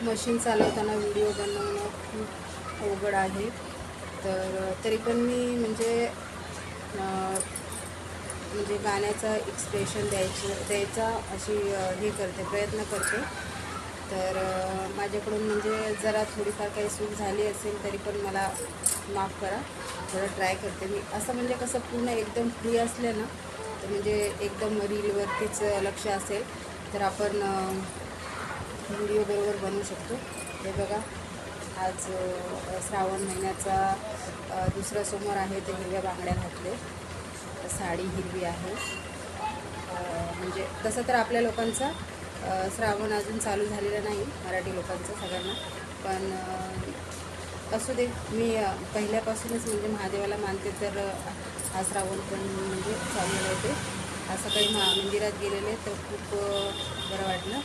Machine चालवताना video बनवणं खूप अवघड आहे. तर तरी पण मी म्हणजे गाण्याचा एक्सप्रेशन द्यायचा अशी हे करते, प्रयत्न करते. तर माझ्याकडून म्हणजे जरा थोडीफार काही चूक झाली असेल तरी पण मला माफ करा. थोडं ट्राय करते मी. असं म्हणजे कसं पूर्ण एकदम फ्री असलं ना, तर म्हणजे एकदम रीलवरतीच लक्ष असेल तर आपण व्हिडिओ बरोबर बनवू शकतो. हे बघा, आज श्रावण महिन्याचा दुसरा सोमवार आहे. तर हिरव्या बांगड्या घातले, साडी हिरवी आहे. म्हणजे तसं तर आपल्या लोकांचा श्रावण अजून चालू झालेला नाही, मराठी लोकांचा सगळ्यांना. पण असू दे, मी पहिल्यापासूनच म्हणजे महादेवाला मानते. तर हा श्रावण पण म्हणजे चालू होते. आज सकाळी मंदिरात गेलेले तर खूप बरं वाटलं.